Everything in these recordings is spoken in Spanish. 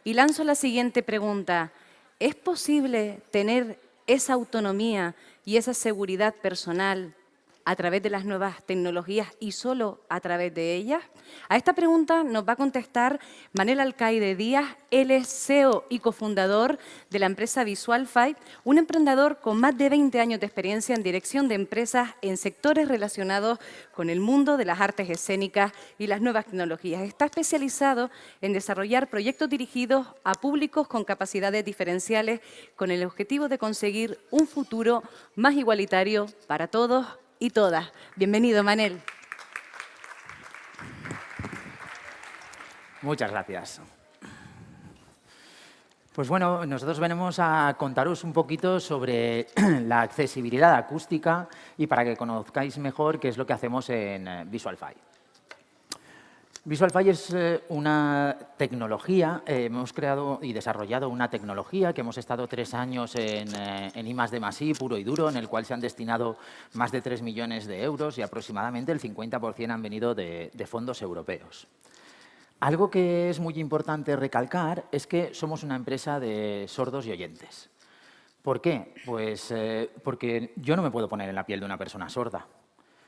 Y lanzo la siguiente pregunta. ¿Es posible tener esa autonomía y esa seguridad personal a través de las nuevas tecnologías y solo a través de ellas? A esta pregunta nos va a contestar Manel Alcaide Díaz. Él es CEO y cofundador de la empresa Visualfy, un emprendedor con más de 20 años de experiencia en dirección de empresas en sectores relacionados con el mundo de las artes escénicas y las nuevas tecnologías. Está especializado en desarrollar proyectos dirigidos a públicos con capacidades diferenciales con el objetivo de conseguir un futuro más igualitario para todos y todas. Bienvenido, Manel. Muchas gracias. Pues bueno, nosotros venimos a contaros un poquito sobre la accesibilidad acústica y para que conozcáis mejor qué es lo que hacemos en Visualfy. Visualfy es una tecnología, hemos creado y desarrollado una tecnología que hemos estado 3 años en I+D+I puro y duro, en el cual se han destinado más de 3 millones de euros y aproximadamente el 50% han venido de fondos europeos. Algo que es muy importante recalcar es que somos una empresa de sordos y oyentes. ¿Por qué? Pues porque yo no me puedo poner en la piel de una persona sorda.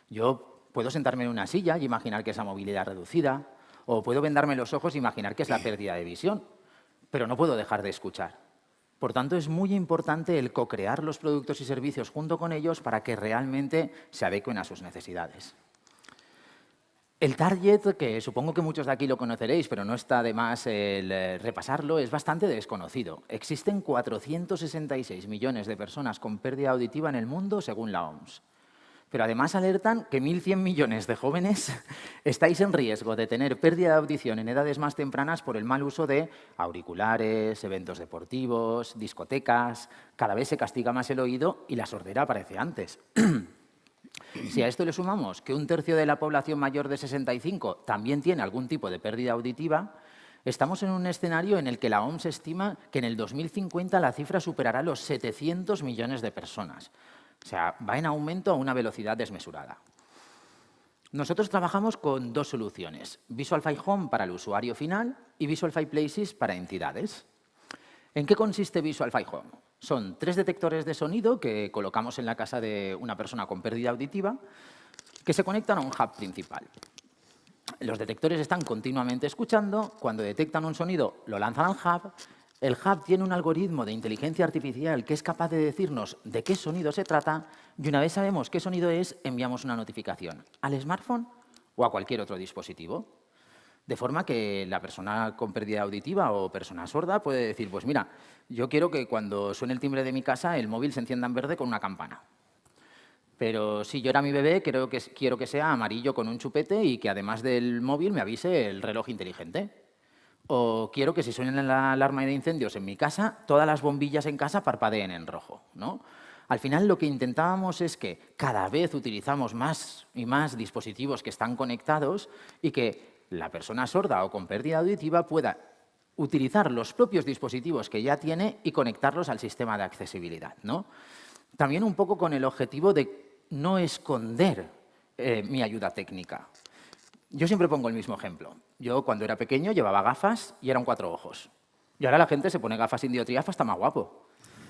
Yo puedo sentarme en una silla y imaginar que es la movilidad reducida, o puedo vendarme los ojos e imaginar que es la pérdida de visión, pero no puedo dejar de escuchar. Por tanto, es muy importante el co-crear los productos y servicios junto con ellos para que realmente se adecuen a sus necesidades. El target, que supongo que muchos de aquí lo conoceréis, pero no está de más el repasarlo, es bastante desconocido. Existen 466 millones de personas con pérdida auditiva en el mundo, según la OMS. Pero además alertan que 1.100 millones de jóvenes estáis en riesgo de tener pérdida de audición en edades más tempranas por el mal uso de auriculares, eventos deportivos, discotecas. Cada vez se castiga más el oído y la sordera aparece antes. Si a esto le sumamos que 1/3 de la población mayor de 65 también tiene algún tipo de pérdida auditiva, estamos en un escenario en el que la OMS estima que en el 2050 la cifra superará los 700 millones de personas. O sea, va en aumento a una velocidad desmesurada. Nosotros trabajamos con 2 soluciones, Visualfy Home para el usuario final y Visualfy Places para entidades. ¿En qué consiste Visualfy Home? Son 3 detectores de sonido que colocamos en la casa de una persona con pérdida auditiva que se conectan a un hub principal. Los detectores están continuamente escuchando, cuando detectan un sonido lo lanzan al hub. El hub tiene un algoritmo de inteligencia artificial que es capaz de decirnos de qué sonido se trata y una vez sabemos qué sonido es, enviamos una notificación al smartphone o a cualquier otro dispositivo. De forma que la persona con pérdida auditiva o persona sorda puede decir, pues mira, yo quiero que cuando suene el timbre de mi casa el móvil se encienda en verde con una campana. Pero si llora mi bebé, quiero que sea amarillo con un chupete y que además del móvil me avise el reloj inteligente. O quiero que si suena la alarma de incendios en mi casa, todas las bombillas en casa parpadeen en rojo, ¿no? Al final lo que intentábamos es que cada vez utilizamos más y más dispositivos que están conectados y que la persona sorda o con pérdida auditiva pueda utilizar los propios dispositivos que ya tiene y conectarlos al sistema de accesibilidad, ¿no? También un poco con el objetivo de no esconder mi ayuda técnica. Yo siempre pongo el mismo ejemplo. Yo cuando era pequeño llevaba gafas y eran 4 ojos. Y ahora la gente se pone gafas sin dioptría hasta más guapo.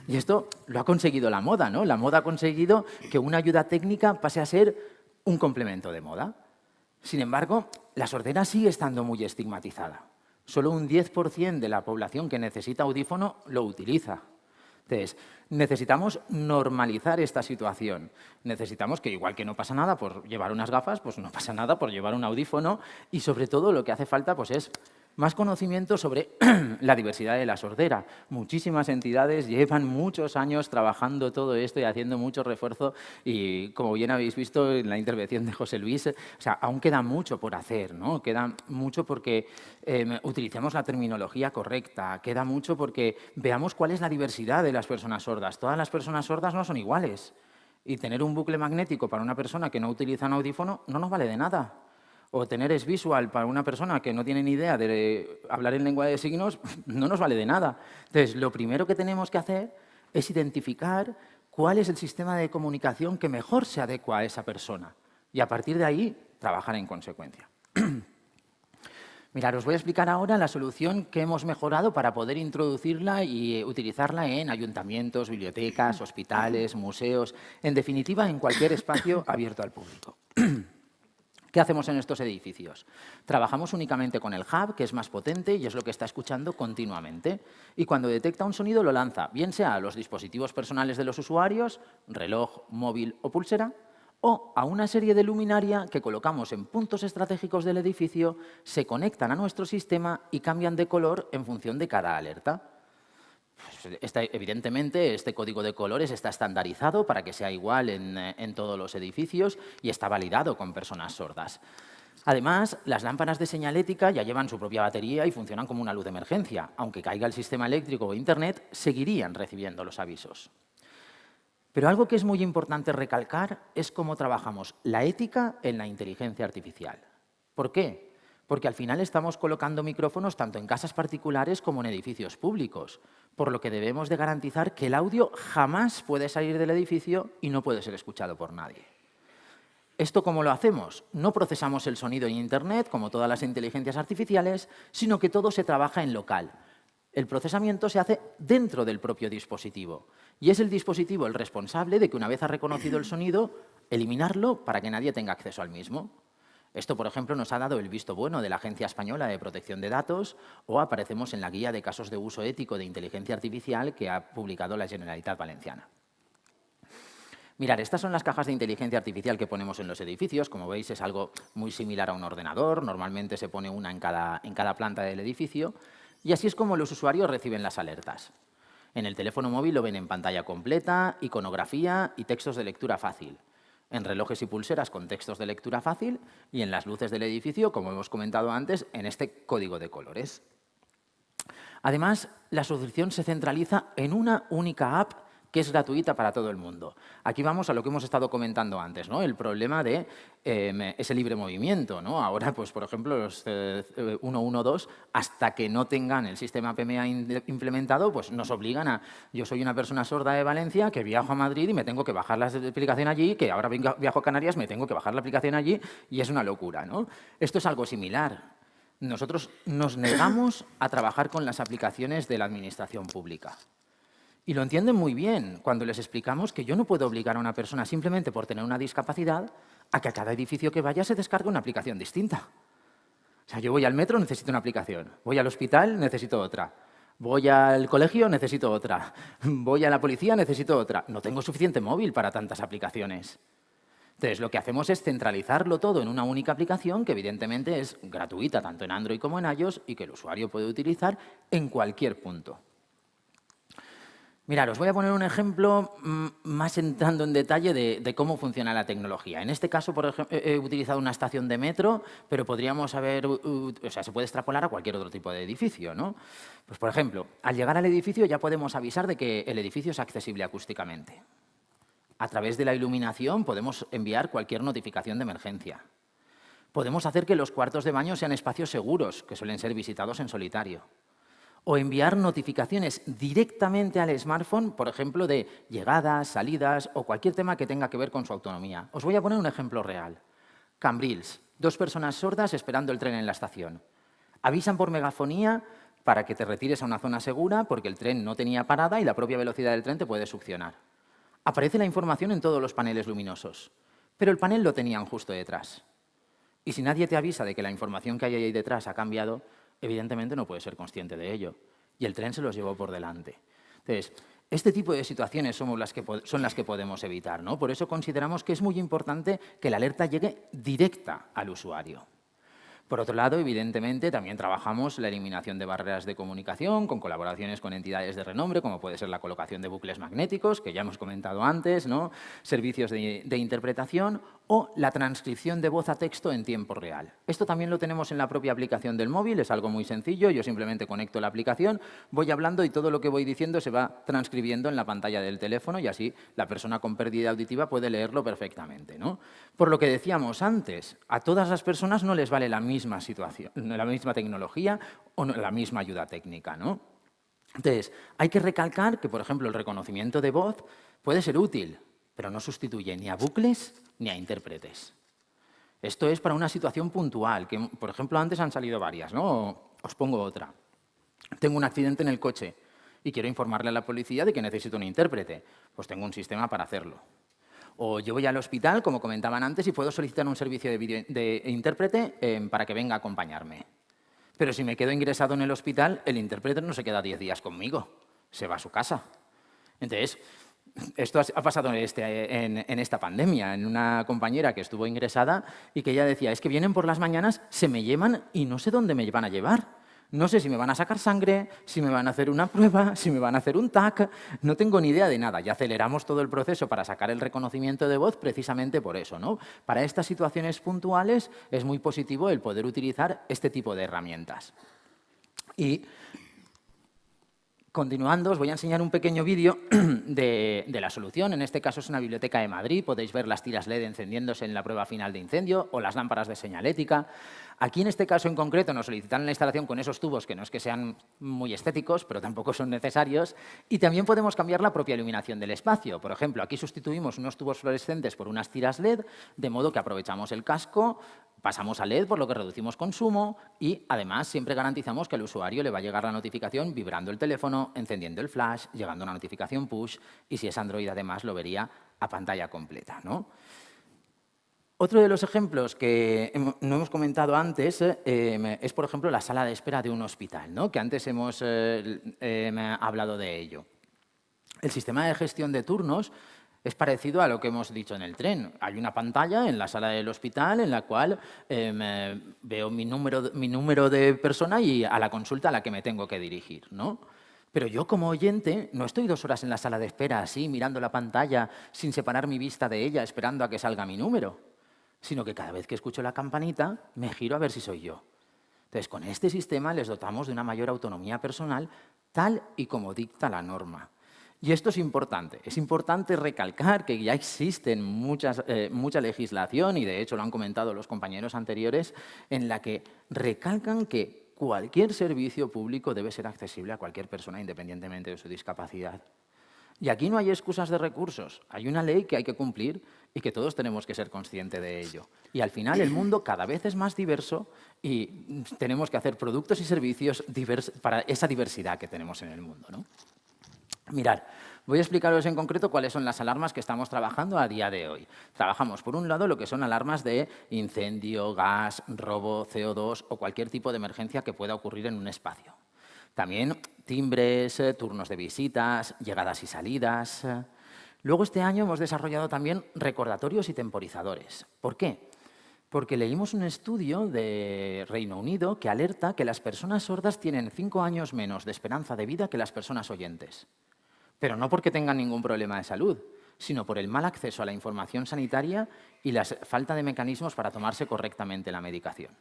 Y esto lo ha conseguido la moda, ¿no? La moda ha conseguido que una ayuda técnica pase a ser un complemento de moda. Sin embargo, la sordera sigue estando muy estigmatizada. Solo un 10% de la población que necesita audífono lo utiliza. Entonces, necesitamos normalizar esta situación. Necesitamos que, igual que no pasa nada por llevar unas gafas, pues no pasa nada por llevar un audífono y, sobre todo, lo que hace falta pues, es más conocimiento sobre la diversidad de la sordera. Muchísimas entidades llevan muchos años trabajando todo esto y haciendo mucho refuerzo y, como bien habéis visto en la intervención de José Luis, o sea, aún queda mucho por hacer, ¿no? Queda mucho porque utilicemos la terminología correcta, queda mucho porque veamos cuál es la diversidad de las personas sordas. Todas las personas sordas no son iguales y tener un bucle magnético para una persona que no utiliza un audífono no nos vale de nada. O tener S-Visual para una persona que no tiene ni idea de hablar en lengua de signos, no nos vale de nada. Entonces, lo primero que tenemos que hacer es identificar cuál es el sistema de comunicación que mejor se adecua a esa persona y, a partir de ahí, trabajar en consecuencia. Mirad, os voy a explicar ahora la solución que hemos mejorado para poder introducirla y utilizarla en ayuntamientos, bibliotecas, hospitales, museos, en definitiva, en cualquier espacio abierto al público. ¿Qué hacemos en estos edificios? Trabajamos únicamente con el hub, que es más potente y es lo que está escuchando continuamente. Y cuando detecta un sonido lo lanza, bien sea a los dispositivos personales de los usuarios, reloj, móvil o pulsera, o a una serie de luminaria que colocamos en puntos estratégicos del edificio, se conectan a nuestro sistema y cambian de color en función de cada alerta. Evidentemente, este código de colores está estandarizado para que sea igual en todos los edificios y está validado con personas sordas. Además, las lámparas de señalética ya llevan su propia batería y funcionan como una luz de emergencia. Aunque caiga el sistema eléctrico o Internet, seguirían recibiendo los avisos. Pero algo que es muy importante recalcar es cómo trabajamos la ética en la inteligencia artificial. ¿Por qué? Porque al final estamos colocando micrófonos tanto en casas particulares como en edificios públicos, por lo que debemos de garantizar que el audio jamás puede salir del edificio y no puede ser escuchado por nadie. ¿Esto cómo lo hacemos? No procesamos el sonido en Internet, como todas las inteligencias artificiales, sino que todo se trabaja en local. El procesamiento se hace dentro del propio dispositivo y es el dispositivo el responsable de que una vez ha reconocido el sonido, eliminarlo para que nadie tenga acceso al mismo. Esto, por ejemplo, nos ha dado el visto bueno de la Agencia Española de Protección de Datos o aparecemos en la guía de casos de uso ético de inteligencia artificial que ha publicado la Generalitat Valenciana. Mirad, estas son las cajas de inteligencia artificial que ponemos en los edificios. Como veis, es algo muy similar a un ordenador. Normalmente se pone una en cada planta del edificio. Y así es como los usuarios reciben las alertas. En el teléfono móvil lo ven en pantalla completa, iconografía y textos de lectura fácil. En relojes y pulseras con textos de lectura fácil y en las luces del edificio, como hemos comentado antes, en este código de colores. Además, la solución se centraliza en una única app que es gratuita para todo el mundo. Aquí vamos a lo que hemos estado comentando antes, ¿no? El problema de ese libre movimiento, ¿no? Ahora, pues, por ejemplo, los 112, hasta que no tengan el sistema PMA implementado, pues nos obligan a... Yo soy una persona sorda de Valencia que viajo a Madrid y me tengo que bajar la aplicación allí, que ahora viajo a Canarias, me tengo que bajar la aplicación allí y es una locura, ¿no? Esto es algo similar. Nosotros nos negamos a trabajar con las aplicaciones de la administración pública. Y lo entienden muy bien cuando les explicamos que yo no puedo obligar a una persona simplemente por tener una discapacidad a que a cada edificio que vaya se descargue una aplicación distinta. O sea, yo voy al metro, necesito una aplicación. Voy al hospital, necesito otra. Voy al colegio, necesito otra. Voy a la policía, necesito otra. No tengo suficiente móvil para tantas aplicaciones. Entonces, lo que hacemos es centralizarlo todo en una única aplicación que evidentemente es gratuita tanto en Android como en iOS y que el usuario puede utilizar en cualquier punto. Mirad, os voy a poner un ejemplo más entrando en detalle de cómo funciona la tecnología. En este caso, por ejemplo, he utilizado una estación de metro, pero podríamos haber... O sea, se puede extrapolar a cualquier otro tipo de edificio, ¿no? Pues, por ejemplo, al llegar al edificio ya podemos avisar de que el edificio es accesible acústicamente. A través de la iluminación podemos enviar cualquier notificación de emergencia. Podemos hacer que los cuartos de baño sean espacios seguros, que suelen ser visitados en solitario. O enviar notificaciones directamente al smartphone, por ejemplo, de llegadas, salidas o cualquier tema que tenga que ver con su autonomía. Os voy a poner un ejemplo real. Cambrils, 2 personas sordas esperando el tren en la estación. Avisan por megafonía para que te retires a una zona segura porque el tren no tenía parada y la propia velocidad del tren te puede succionar. Aparece la información en todos los paneles luminosos, pero el panel lo tenían justo detrás. Y si nadie te avisa de que la información que hay ahí detrás ha cambiado, evidentemente no puedes ser consciente de ello. Y el tren se los llevó por delante. Entonces, este tipo de situaciones son las que podemos evitar, ¿no? Por eso consideramos que es muy importante que la alerta llegue directa al usuario. Por otro lado, evidentemente, también trabajamos la eliminación de barreras de comunicación con colaboraciones con entidades de renombre, como puede ser la colocación de bucles magnéticos, que ya hemos comentado antes, ¿no? Servicios de interpretación o la transcripción de voz a texto en tiempo real. Esto también lo tenemos en la propia aplicación del móvil, es algo muy sencillo. Yo simplemente conecto la aplicación, voy hablando y todo lo que voy diciendo se va transcribiendo en la pantalla del teléfono y así la persona con pérdida auditiva puede leerlo perfectamente, ¿no? Por lo que decíamos antes, a todas las personas no les vale la misma situación, la misma tecnología o la misma ayuda técnica, ¿no? Entonces, hay que recalcar que, por ejemplo, el reconocimiento de voz puede ser útil, pero no sustituye ni a bucles ni a intérpretes. Esto es para una situación puntual, que, por ejemplo, antes han salido varias, ¿no? Os pongo otra. Tengo un accidente en el coche y quiero informarle a la policía de que necesito un intérprete. Pues tengo un sistema para hacerlo. O yo voy al hospital, como comentaban antes, y puedo solicitar un servicio de intérprete para que venga a acompañarme. Pero si me quedo ingresado en el hospital, el intérprete no se queda 10 días conmigo, se va a su casa. Entonces, esto ha pasado en esta pandemia, en una compañera que estuvo ingresada y que ella decía, es que vienen por las mañanas, se me llevan y no sé dónde me van a llevar. No sé si me van a sacar sangre, si me van a hacer una prueba, si me van a hacer un TAC, no tengo ni idea de nada. Y aceleramos todo el proceso para sacar el reconocimiento de voz precisamente por eso, ¿no? Para estas situaciones puntuales es muy positivo el poder utilizar este tipo de herramientas. Y continuando, os voy a enseñar un pequeño vídeo de la solución. En este caso es una biblioteca de Madrid. Podéis ver las tiras LED encendiéndose en la prueba final de incendio o las lámparas de señalética. Aquí, en este caso en concreto, nos solicitan la instalación con esos tubos que no es que sean muy estéticos, pero tampoco son necesarios. Y también podemos cambiar la propia iluminación del espacio. Por ejemplo, aquí sustituimos unos tubos fluorescentes por unas tiras LED, de modo que aprovechamos el casco, pasamos a LED, por lo que reducimos consumo y, además, siempre garantizamos que al usuario le va a llegar la notificación vibrando el teléfono, encendiendo el flash, llegando una notificación push y, si es Android, además, lo vería a pantalla completa, ¿no? Otro de los ejemplos que no hemos comentado antes es, por ejemplo, la sala de espera de un hospital, ¿no? Que antes hemos hablado de ello. El sistema de gestión de turnos es parecido a lo que hemos dicho en el tren. Hay una pantalla en la sala del hospital en la cual veo mi número de persona y a la consulta a la que me tengo que dirigir, ¿no? Pero yo, como oyente, no estoy 2 horas en la sala de espera así, mirando la pantalla, sin separar mi vista de ella, esperando a que salga mi número, sino que cada vez que escucho la campanita me giro a ver si soy yo. Entonces, con este sistema les dotamos de una mayor autonomía personal tal y como dicta la norma. Y esto es importante recalcar que ya existen mucha legislación, y de hecho lo han comentado los compañeros anteriores, en la que recalcan que cualquier servicio público debe ser accesible a cualquier persona independientemente de su discapacidad. Y aquí no hay excusas de recursos, hay una ley que hay que cumplir y que todos tenemos que ser conscientes de ello. Y al final el mundo cada vez es más diverso y tenemos que hacer productos y servicios para esa diversidad que tenemos en el mundo, ¿no? Mirad, voy a explicaros en concreto cuáles son las alarmas que estamos trabajando a día de hoy. Trabajamos, por un lado, lo que son alarmas de incendio, gas, robo, CO2 o cualquier tipo de emergencia que pueda ocurrir en un espacio. También timbres, turnos de visitas, llegadas y salidas. Luego, este año hemos desarrollado también recordatorios y temporizadores. ¿Por qué? Porque leímos un estudio de Reino Unido que alerta que las personas sordas tienen 5 años menos de esperanza de vida que las personas oyentes. Pero no porque tengan ningún problema de salud, sino por el mal acceso a la información sanitaria y la falta de mecanismos para tomarse correctamente la medicación.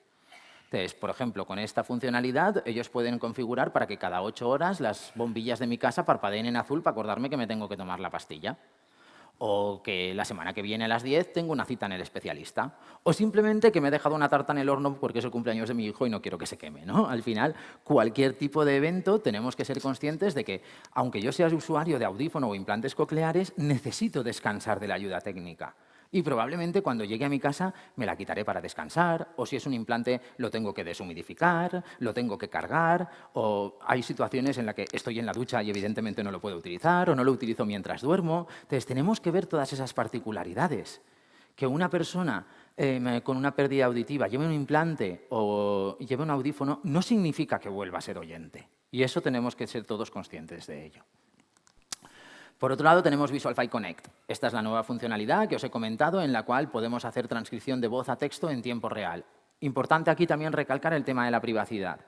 Entonces, por ejemplo, con esta funcionalidad, ellos pueden configurar para que cada 8 horas las bombillas de mi casa parpadeen en azul para acordarme que me tengo que tomar la pastilla. O que la semana que viene a las 10 tengo una cita en el especialista. O simplemente que me he dejado una tarta en el horno porque es el cumpleaños de mi hijo y no quiero que se queme, ¿no? Al final, cualquier tipo de evento tenemos que ser conscientes de que, aunque yo sea usuario de audífono o implantes cocleares, necesito descansar de la ayuda técnica. Y probablemente cuando llegue a mi casa me la quitaré para descansar, o si es un implante lo tengo que deshumidificar, lo tengo que cargar, o hay situaciones en las que estoy en la ducha y evidentemente no lo puedo utilizar, o no lo utilizo mientras duermo. Entonces tenemos que ver todas esas particularidades. Que una persona con una pérdida auditiva lleve un implante o lleve un audífono no significa que vuelva a ser oyente. Y eso tenemos que ser todos conscientes de ello. Por otro lado, tenemos VisualFi Connect. Esta es la nueva funcionalidad que os he comentado, en la cual podemos hacer transcripción de voz a texto en tiempo real. Importante aquí también recalcar el tema de la privacidad.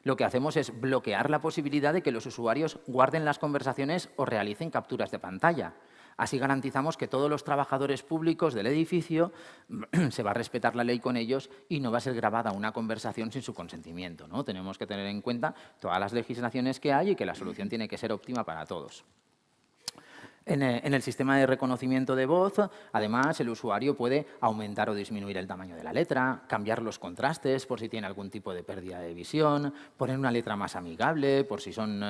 Lo que hacemos es bloquear la posibilidad de que los usuarios guarden las conversaciones o realicen capturas de pantalla. Así garantizamos que todos los trabajadores públicos del edificio se va a respetar la ley con ellos y no va a ser grabada una conversación sin su consentimiento, ¿no? Tenemos que tener en cuenta todas las legislaciones que hay y que la solución tiene que ser óptima para todos. En el sistema de reconocimiento de voz, además, el usuario puede aumentar o disminuir el tamaño de la letra, cambiar los contrastes por si tiene algún tipo de pérdida de visión, poner una letra más amigable por si son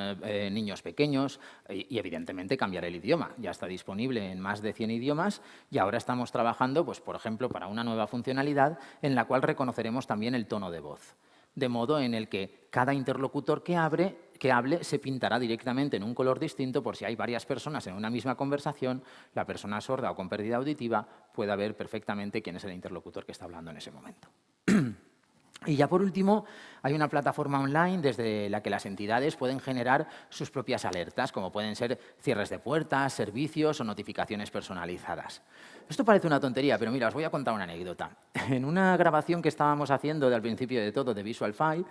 niños pequeños y, evidentemente, cambiar el idioma. Ya está disponible en más de 100 idiomas y ahora estamos trabajando, pues, por ejemplo, para una nueva funcionalidad en la cual reconoceremos también el tono de voz. De modo en el que cada interlocutor que hable se pintará directamente en un color distinto por si hay varias personas en una misma conversación, la persona sorda o con pérdida auditiva pueda ver perfectamente quién es el interlocutor que está hablando en ese momento. Y ya por último, hay una plataforma online desde la que las entidades pueden generar sus propias alertas, como pueden ser cierres de puertas, servicios o notificaciones personalizadas. Esto parece una tontería, pero mira, os voy a contar una anécdota. En una grabación que estábamos haciendo al principio de todo de Visual File,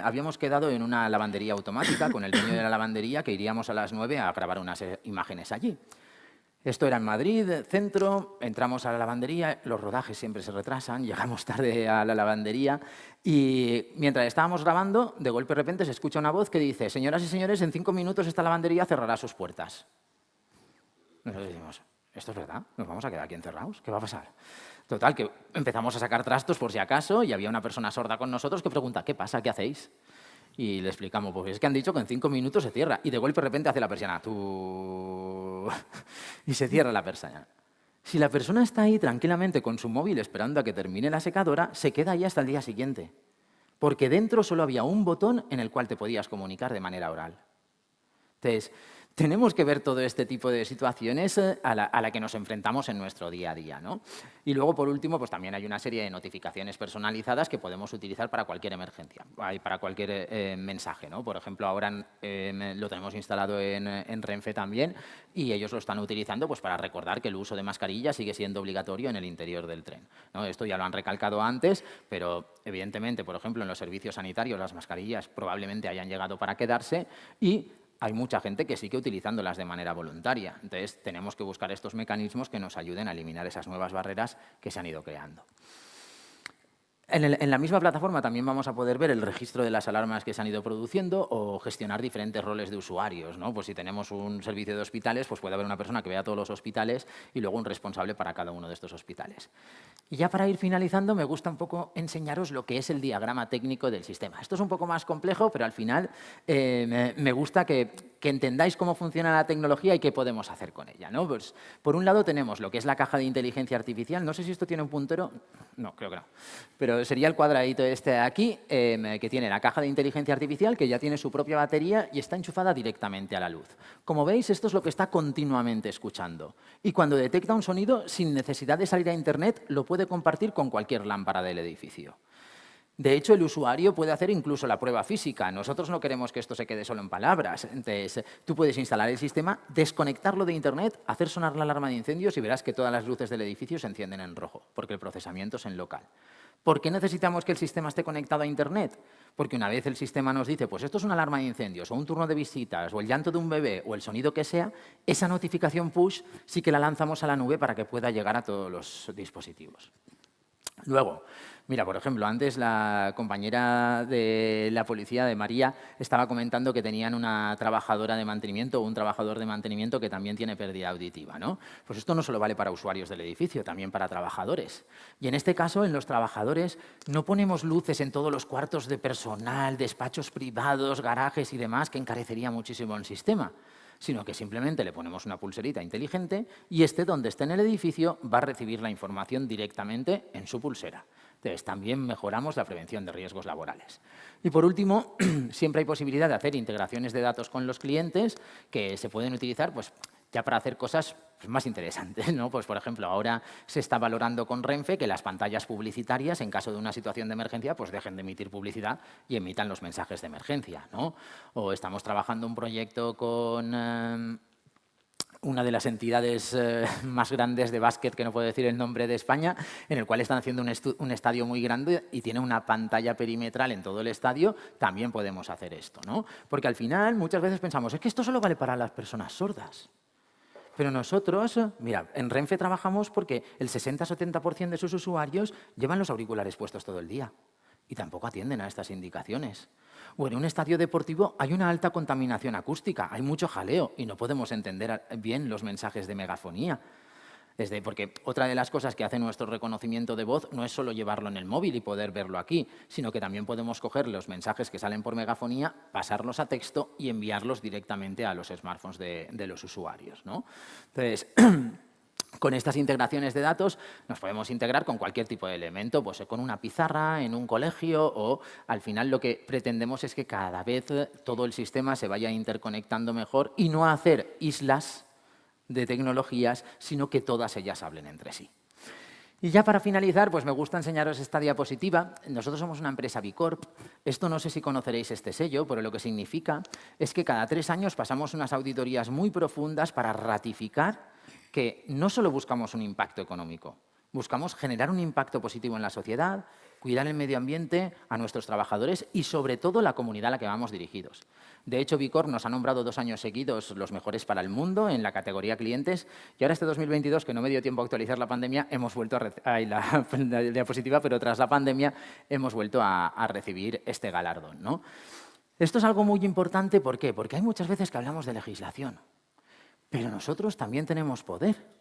habíamos quedado en una lavandería automática con el dueño de la lavandería que iríamos a las 9 a grabar unas imágenes allí. Esto era en Madrid, centro, entramos a la lavandería, los rodajes siempre se retrasan, llegamos tarde a la lavandería y mientras estábamos grabando, de golpe de repente se escucha una voz que dice: señoras y señores, en 5 minutos esta lavandería cerrará sus puertas. Nosotros decimos: ¿esto es verdad? ¿Nos vamos a quedar aquí encerrados? ¿Qué va a pasar? Total, que empezamos a sacar trastos por si acaso y había una persona sorda con nosotros que pregunta: ¿qué pasa? ¿Qué hacéis? Y le explicamos: pues es que han dicho que en 5 minutos se cierra. Y de golpe de repente hace la persiana. Y se cierra la persiana. Si la persona está ahí tranquilamente con su móvil esperando a que termine la secadora, se queda ahí hasta el día siguiente. Porque dentro solo había un botón en el cual te podías comunicar de manera oral. Entonces, tenemos que ver todo este tipo de situaciones a la que nos enfrentamos en nuestro día a día, ¿no? Y luego, por último, pues también hay una serie de notificaciones personalizadas que podemos utilizar para cualquier emergencia, para cualquier mensaje, ¿no? Por ejemplo, ahora lo tenemos instalado en Renfe también y ellos lo están utilizando pues, para recordar que el uso de mascarilla sigue siendo obligatorio en el interior del tren, ¿no? Esto ya lo han recalcado antes, pero evidentemente, por ejemplo, en los servicios sanitarios las mascarillas probablemente hayan llegado para quedarse y hay mucha gente que sigue utilizándolas de manera voluntaria. Entonces, tenemos que buscar estos mecanismos que nos ayuden a eliminar esas nuevas barreras que se han ido creando. En la misma plataforma también vamos a poder ver el registro de las alarmas que se han ido produciendo o gestionar diferentes roles de usuarios, ¿no? Pues si tenemos un servicio de hospitales, pues puede haber una persona que vea todos los hospitales y luego un responsable para cada uno de estos hospitales. Y ya para ir finalizando, me gusta un poco enseñaros lo que es el diagrama técnico del sistema. Esto es un poco más complejo, pero al final me gusta que entendáis cómo funciona la tecnología y qué podemos hacer con ella, ¿no? Pues, por un lado tenemos lo que es la caja de inteligencia artificial. No sé si esto tiene un puntero. No, creo que no. Pero sería el cuadradito este de aquí, que tiene la caja de inteligencia artificial, que ya tiene su propia batería y está enchufada directamente a la luz. Como veis, esto es lo que está continuamente escuchando. Y cuando detecta un sonido, sin necesidad de salir a Internet, lo puede compartir con cualquier lámpara del edificio. De hecho, el usuario puede hacer incluso la prueba física. Nosotros no queremos que esto se quede solo en palabras. Entonces, tú puedes instalar el sistema, desconectarlo de Internet, hacer sonar la alarma de incendios y verás que todas las luces del edificio se encienden en rojo, porque el procesamiento es en local. ¿Por qué necesitamos que el sistema esté conectado a Internet? Porque una vez el sistema nos dice, pues esto es una alarma de incendios, o un turno de visitas, o el llanto de un bebé, o el sonido que sea, esa notificación push sí que la lanzamos a la nube para que pueda llegar a todos los dispositivos. Luego, mira, por ejemplo, antes la compañera de la policía, de María, estaba comentando que tenían una trabajadora de mantenimiento o un trabajador de mantenimiento que también tiene pérdida auditiva, ¿no? Pues esto no solo vale para usuarios del edificio, también para trabajadores. Y en este caso, en los trabajadores, no ponemos luces en todos los cuartos de personal, despachos privados, garajes y demás, que encarecería muchísimo el sistema, sino que simplemente le ponemos una pulserita inteligente y donde esté en el edificio, va a recibir la información directamente en su pulsera. Entonces, también mejoramos la prevención de riesgos laborales. Y por último, siempre hay posibilidad de hacer integraciones de datos con los clientes que se pueden utilizar pues, ya para hacer cosas más interesantes, ¿no? Pues, por ejemplo, ahora se está valorando con Renfe que las pantallas publicitarias, en caso de una situación de emergencia, pues dejen de emitir publicidad y emitan los mensajes de emergencia, ¿no? O estamos trabajando un proyecto con una de las entidades más grandes de básquet, que no puedo decir el nombre, de España, en el cual están haciendo un estadio muy grande y tiene una pantalla perimetral en todo el estadio. También podemos hacer esto, ¿no? Porque al final muchas veces pensamos, es que esto solo vale para las personas sordas. Pero nosotros, mira, en Renfe trabajamos porque el 60-70% de sus usuarios llevan los auriculares puestos todo el día. y tampoco atienden a estas indicaciones. O en un estadio deportivo hay una alta contaminación acústica, hay mucho jaleo y no podemos entender bien los mensajes de megafonía. Porque otra de las cosas que hace nuestro reconocimiento de voz no es solo llevarlo en el móvil y poder verlo aquí, sino que también podemos coger los mensajes que salen por megafonía, pasarlos a texto y enviarlos directamente a los smartphones de los usuarios, ¿no? Entonces, con estas integraciones de datos nos podemos integrar con cualquier tipo de elemento, pues con una pizarra, en un colegio o al final lo que pretendemos es que cada vez todo el sistema se vaya interconectando mejor y no hacer islas de tecnologías, sino que todas ellas hablen entre sí. Y ya para finalizar, pues me gusta enseñaros esta diapositiva. Nosotros somos una empresa B Corp. Esto no sé si conoceréis este sello, pero lo que significa es que cada 3 años pasamos unas auditorías muy profundas para ratificar que no solo buscamos un impacto económico, buscamos generar un impacto positivo en la sociedad, cuidar el medio ambiente, a nuestros trabajadores y, sobre todo, la comunidad a la que vamos dirigidos. De hecho, B Corp nos ha nombrado 2 años seguidos los mejores para el mundo en la categoría clientes y ahora este 2022, que no me dio tiempo a actualizar la pandemia, hemos vuelto la diapositiva, pero tras la pandemia hemos vuelto a recibir este galardón, ¿no? Esto es algo muy importante, ¿por qué? Porque hay muchas veces que hablamos de legislación, pero nosotros también tenemos poder.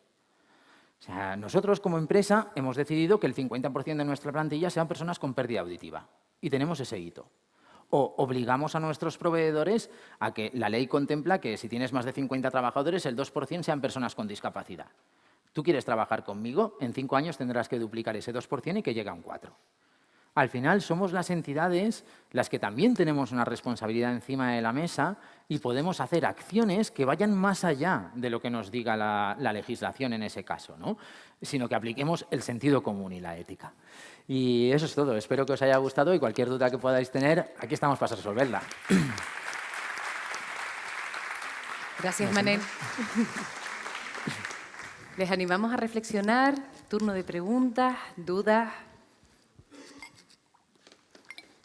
O sea, nosotros como empresa hemos decidido que el 50% de nuestra plantilla sean personas con pérdida auditiva y tenemos ese hito. O obligamos a nuestros proveedores a que la ley contempla que si tienes más de 50 trabajadores, el 2% sean personas con discapacidad. Tú quieres trabajar conmigo, en 5 años tendrás que duplicar ese 2% y que llegue a un 4%. Al final somos las entidades las que también tenemos una responsabilidad encima de la mesa y podemos hacer acciones que vayan más allá de lo que nos diga la legislación en ese caso, ¿no? Sino que apliquemos el sentido común y la ética. Y eso es todo. Espero que os haya gustado y cualquier duda que podáis tener, aquí estamos para resolverla. Gracias, Manel. Les animamos a reflexionar. Turno de preguntas, dudas.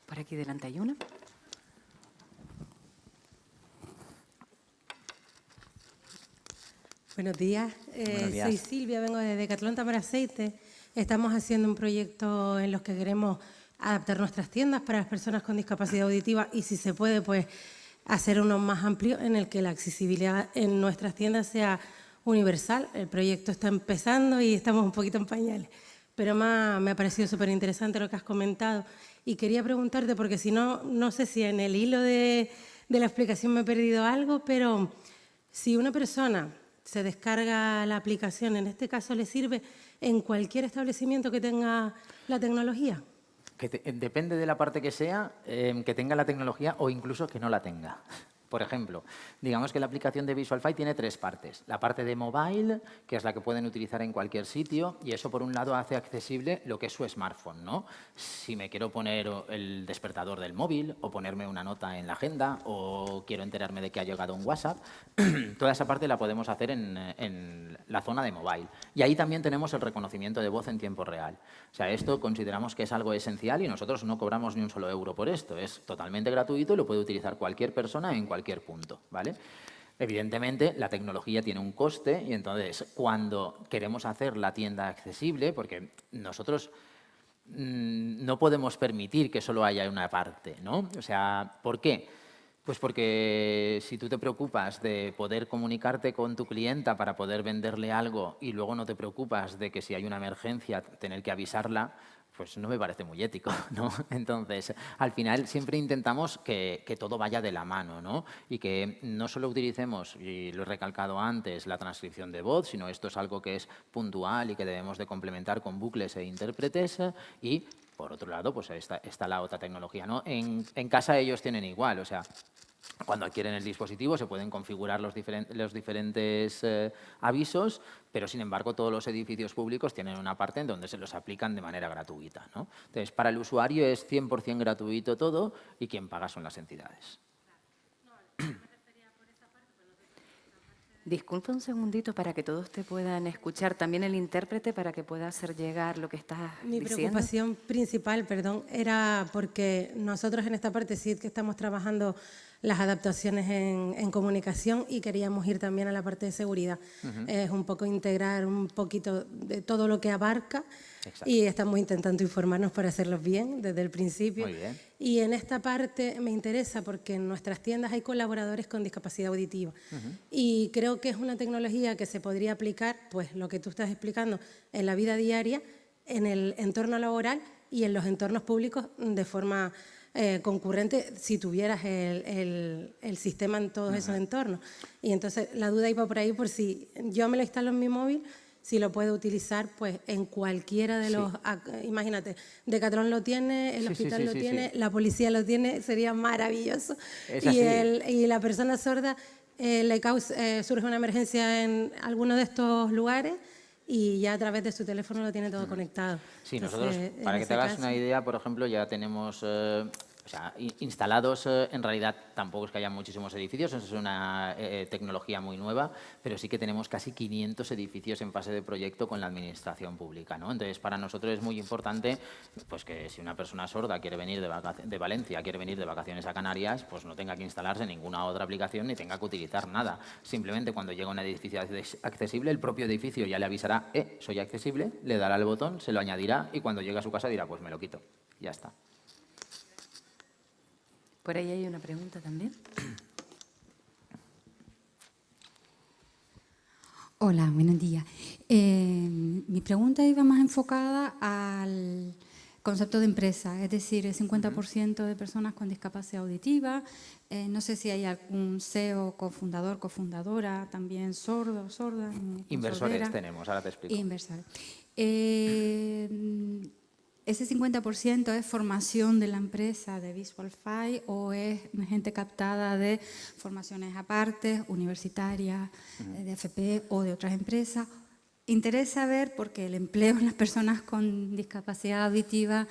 Por aquí delante hay una. Buenos días. Buenos días. Soy Silvia, vengo de Decathlon Tamar Aceite. Estamos haciendo un proyecto en los que queremos adaptar nuestras tiendas para las personas con discapacidad auditiva y, si se puede, pues hacer uno más amplio en el que la accesibilidad en nuestras tiendas sea universal. El proyecto está empezando y estamos un poquito en pañales, pero me ha parecido súper interesante lo que has comentado. Y quería preguntarte, porque si no, no sé si en el hilo de la explicación me he perdido algo, pero si una persona se descarga la aplicación, en este caso le sirve en cualquier establecimiento que tenga la tecnología. Depende de la parte que sea, que tenga la tecnología o incluso que no la tenga. Por ejemplo, digamos que la aplicación de Visualfy tiene 3 partes. La parte de mobile, que es la que pueden utilizar en cualquier sitio, y eso por un lado hace accesible lo que es su smartphone, ¿no? Si me quiero poner el despertador del móvil o ponerme una nota en la agenda o quiero enterarme de que ha llegado un WhatsApp, toda esa parte la podemos hacer en la zona de mobile. Y ahí también tenemos el reconocimiento de voz en tiempo real. O sea, esto consideramos que es algo esencial y nosotros no cobramos ni un solo euro por esto. Es totalmente gratuito y lo puede utilizar cualquier persona en cualquier punto, ¿vale? Evidentemente, la tecnología tiene un coste y entonces cuando queremos hacer la tienda accesible, porque nosotros no podemos permitir que solo haya una parte, ¿no? O sea, ¿por qué? Pues porque si tú te preocupas de poder comunicarte con tu clienta para poder venderle algo y luego no te preocupas de que si hay una emergencia tener que avisarla, pues no me parece muy ético, ¿no? Entonces, al final siempre intentamos que todo vaya de la mano, ¿no? Y que no solo utilicemos, y lo he recalcado antes, la transcripción de voz, sino esto es algo que es puntual y que debemos de complementar con bucles e intérpretes y, por otro lado, pues está la otra tecnología, ¿no? En casa ellos tienen igual, o sea, cuando adquieren el dispositivo se pueden configurar los diferentes avisos, pero sin embargo todos los edificios públicos tienen una parte en donde se los aplican de manera gratuita, ¿no? Entonces, para el usuario es 100% gratuito todo y quien paga son las entidades. Disculpe un segundito para que todos te puedan escuchar, también el intérprete para que pueda hacer llegar lo que estás Mi diciendo. preocupación principal, perdón, era porque nosotros en esta parte sí que estamos trabajando las adaptaciones en comunicación y queríamos ir también a la parte de seguridad. Es un poco integrar un poquito de todo lo que abarca. Exacto. Y estamos intentando informarnos para hacerlos bien desde el principio. Muy bien. Y en esta parte me interesa porque en nuestras tiendas hay colaboradores con discapacidad auditiva. Y creo que es una tecnología que se podría aplicar, pues lo que tú estás explicando, en la vida diaria, en el entorno laboral y en los entornos públicos de forma concurrente si tuvieras el sistema en todos esos entornos. Y entonces la duda iba por ahí por si yo me lo instalo en mi móvil, si lo puedo utilizar pues en cualquiera de los... Imagínate, Decathlon lo tiene, el hospital lo tiene, la policía lo tiene, sería maravilloso. Y la persona sorda surge una emergencia en alguno de estos lugares y ya a través de su teléfono lo tiene todo conectado. Sí, Entonces, nosotros, para que te hagas una idea, por ejemplo, ya tenemos instalados, en realidad tampoco es que haya muchísimos edificios, es una tecnología muy nueva, pero sí que tenemos casi 500 edificios en fase de proyecto con la administración pública, ¿no? Entonces, para nosotros es muy importante pues, que si una persona sorda quiere venir de Valencia, quiere venir de vacaciones a Canarias, pues no tenga que instalarse ninguna otra aplicación ni tenga que utilizar nada. Simplemente cuando llega a un edificio accesible, el propio edificio ya le avisará, soy accesible, le dará el botón, se lo añadirá y cuando llegue a su casa dirá, pues me lo quito. Ya está. Por ahí hay una pregunta también. Hola, buenos días. Mi pregunta iba más enfocada al concepto de empresa, es decir, el 50% de personas con discapacidad auditiva. No sé si hay algún CEO, cofundador, cofundadora, también sordo, sorda. Inversores sordera. tenemos, ahora te explico. Inversores. ¿Ese 50% es formación de la empresa de Visualfy o es gente captada de formaciones aparte, universitarias, de FP o de otras empresas? Interesa ver porque el empleo en las personas con discapacidad auditiva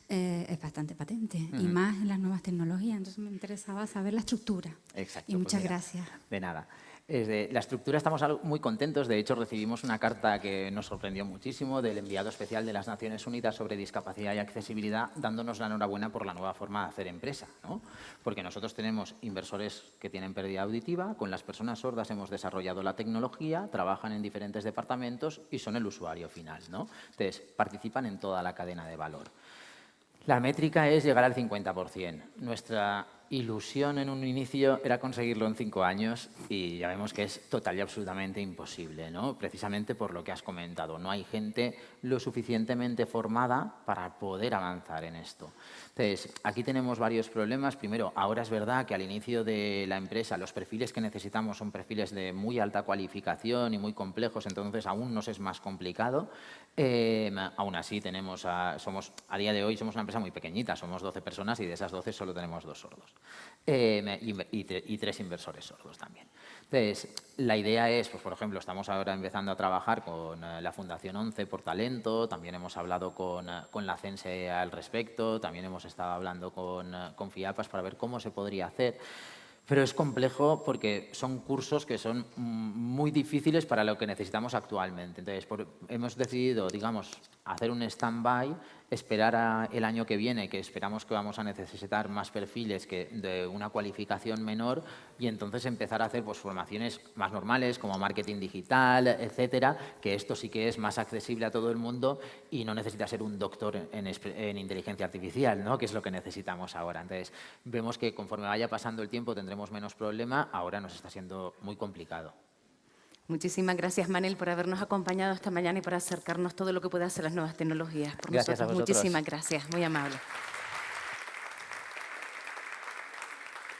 es bastante patente y más en las nuevas tecnologías. Entonces me interesaba saber la estructura. Exacto. Y muchas mira, gracias. De nada. La estructura estamos muy contentos. De hecho, recibimos una carta que nos sorprendió muchísimo del enviado especial de las Naciones Unidas sobre discapacidad y accesibilidad, dándonos la enhorabuena por la nueva forma de hacer empresa, ¿no? Porque nosotros tenemos inversores que tienen pérdida auditiva, con las personas sordas hemos desarrollado la tecnología, trabajan en diferentes departamentos y son el usuario final, ¿no? Entonces, participan en toda la cadena de valor. La métrica es llegar al 50%. Nuestra ilusión en un inicio era conseguirlo en 5 años y ya vemos que es total y absolutamente imposible, ¿no? Precisamente por lo que has comentado. No hay gente lo suficientemente formada para poder avanzar en esto. Entonces, aquí tenemos varios problemas. Primero, ahora es verdad que al inicio de la empresa los perfiles que necesitamos son perfiles de muy alta cualificación y muy complejos, entonces aún nos es más complicado. Aún así, a día de hoy somos una empresa muy pequeñita, somos 12 personas y de esas 12 solo tenemos 2 sordos y 3 inversores sordos también. Entonces, la idea es, pues, por ejemplo, estamos ahora empezando a trabajar con la Fundación 11 por talento, también hemos hablado con la CENSE al respecto, también hemos estado hablando con FIAPAS para ver cómo se podría hacer. Pero es complejo porque son cursos que son muy difíciles para lo que necesitamos actualmente. Entonces, hemos decidido, digamos, hacer un stand-by, esperar el año que viene, que esperamos que vamos a necesitar más perfiles que de una cualificación menor, y entonces empezar a hacer pues, formaciones más normales, como marketing digital, etcétera, que esto sí que es más accesible a todo el mundo y no necesita ser un doctor en inteligencia artificial, ¿no? Que es lo que necesitamos ahora. Entonces, vemos que conforme vaya pasando el tiempo tendremos menos problema, ahora nos está siendo muy complicado. Muchísimas gracias, Manel, por habernos acompañado esta mañana y por acercarnos todo lo que puede hacer las nuevas tecnologías. Por Gracias nosotros, a vosotros. muchísimas gracias, muy amable.